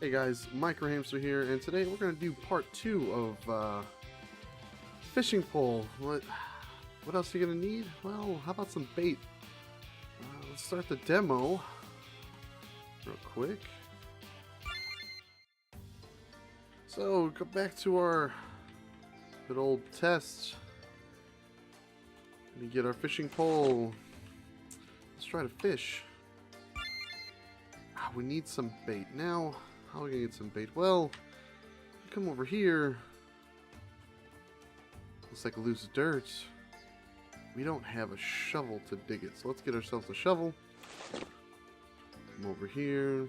Hey guys, MicroHamster here, and today we're going to do part 2 of fishing pole. What else are you going to need? Well, how about some bait? Let's start the demo real quick. So, go back to our good old test. Let me get our fishing pole. Let's try to fish. We need some bait. Now, how are we going to get some bait? Well, come over here. Looks like loose dirt. We don't have a shovel to dig it, so let's get ourselves a shovel. Come over here.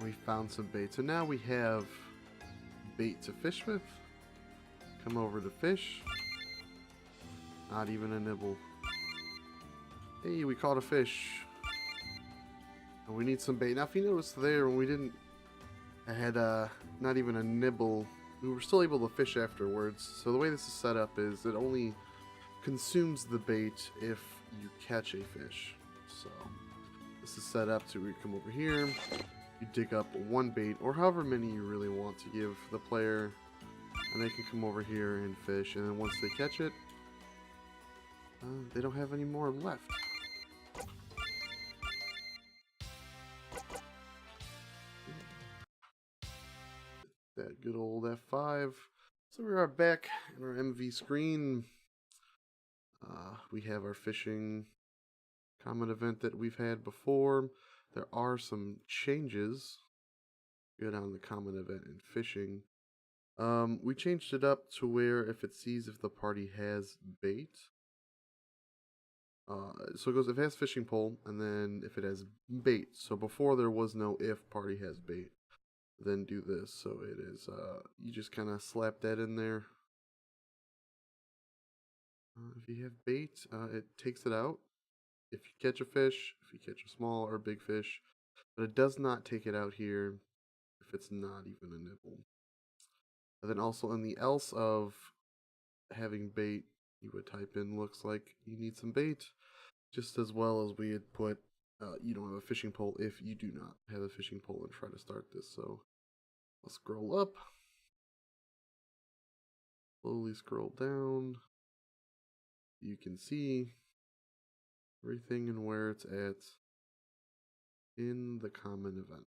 We found some bait, so now we have bait to fish with. Come over to fish. Not even a nibble. Hey, we caught a fish. And we need some bait. Now, if you notice there, when I had not even a nibble, we were still able to fish afterwards. So the way this is set up is it only consumes the bait if you catch a fish. So this is set up to, we come over here, you dig up one bait, or however many you really want to give the player, and they can come over here and fish, and then once they catch it, they don't have any more left. That good old F5. So we are back in our MV screen. We have our fishing common event that we've had before. There are some changes. Go down the common event and fishing. We changed it up to where if it sees if the party has bait. So it goes if it has fishing pole, and then if it has bait. So before there was no if party has bait. Then do this. So it is, you just kind of slap that in there. If you have bait, it takes it out. If you catch a fish, if you catch a small or big fish, but it does not take it out here if it's not even a nibble. And then also in the else of having bait, you would type in looks like you need some bait, just as well as we had put you don't have a fishing pole if you do not have a fishing pole and try to start this. So I'll scroll up, slowly scroll down. You can see everything and where it's at in the common event.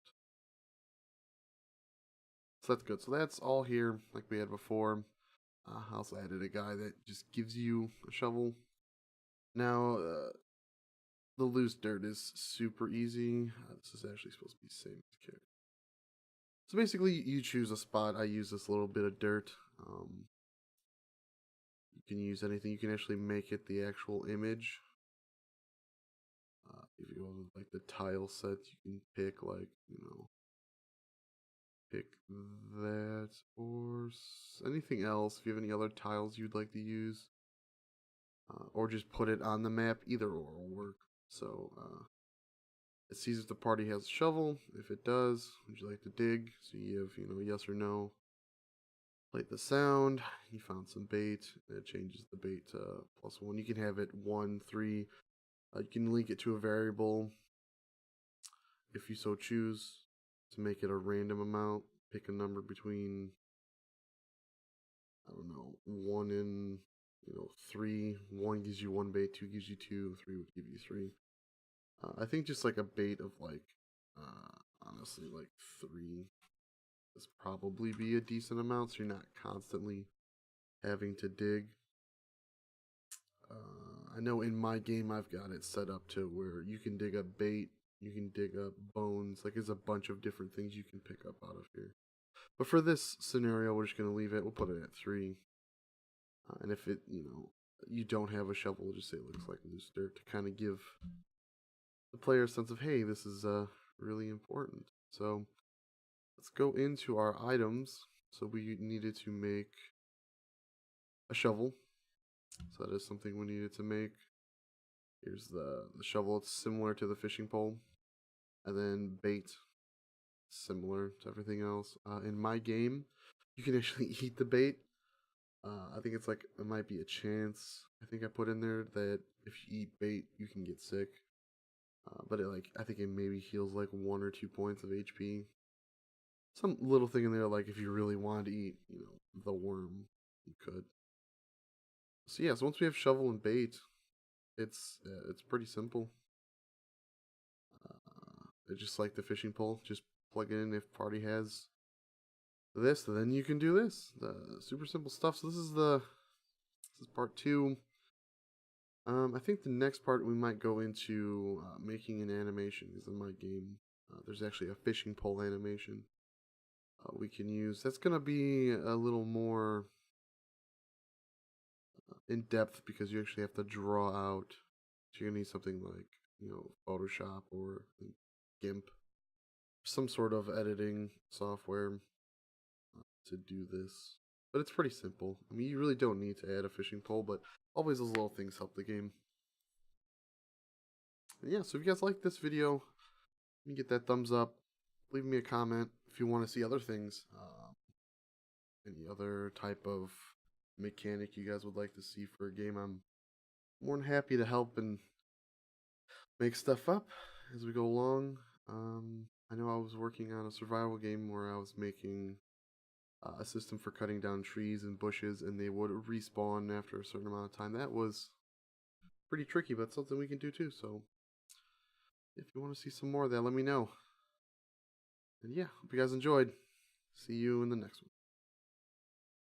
So that's good. So that's all here like we had before. I also added a guy that just gives you a shovel. Now, the loose dirt is super easy. This is actually supposed to be the same as character. So basically, you choose a spot. I use this little bit of dirt. You can use anything. You can actually make it the actual image. If you go to like the tile sets, you can pick like, pick that or anything else. If you have any other tiles you'd like to use, or just put it on the map, either or will work. So it sees if the party has a shovel. If it does, would you like to dig? So you have, yes or no. Play the sound. You found some bait. It changes the bait to +1. You can have it 1, 3. You can link it to a variable if you so choose to make it a random amount. Pick a number between, I don't know, 1 and 3. 1 gives you 1 bait, 2 gives you 2, 3 would give you 3. I think just like a bait of like, honestly, like 3 is probably be a decent amount, so you're not constantly having to dig. I know in my game I've got it set up to where you can dig up bait, you can dig up bones, like there's a bunch of different things you can pick up out of here. But for this scenario, we're just going to leave it, we'll put it at 3. And if it, you don't have a shovel, we'll just say it looks like loose dirt to kind of give the player a sense of, hey, this is really important. So let's go into our items. So we needed to make a shovel. So that is something we needed to make. Here's the shovel. It's similar to the fishing pole. And then bait, similar to everything else. In my game, you can actually eat the bait. I think it's like, it might be a chance. I think I put in there that if you eat bait, you can get sick. But I think it maybe heals like 1 or 2 points of HP. Some little thing in there, like if you really wanted to eat, the worm, you could. So yeah, so once we have shovel and bait, it's pretty simple. It's just like the fishing pole, just plug it in if party has this, then you can do this. The super simple stuff. So this is part 2. I think the next part we might go into making an animation, because in my game there's actually a fishing pole animation we can use. That's gonna be a little more in depth because you actually have to draw out. So you're gonna need something like Photoshop or GIMP, some sort of editing software to do this. But it's pretty simple. I mean, you really don't need to add a fishing pole, but always those little things help the game. And yeah, so if you guys like this video, you can get that thumbs up. Leave me a comment if you want to see other things. Any other type of mechanic you guys would like to see for a game. I'm more than happy to help and make stuff up as we go along. I know I was working on a survival game where I was making a system for cutting down trees and bushes, and they would respawn after a certain amount of time. That was pretty tricky, but something we can do too. So if you want to see some more of that, let me know. And yeah, hope you guys enjoyed. See you in the next one.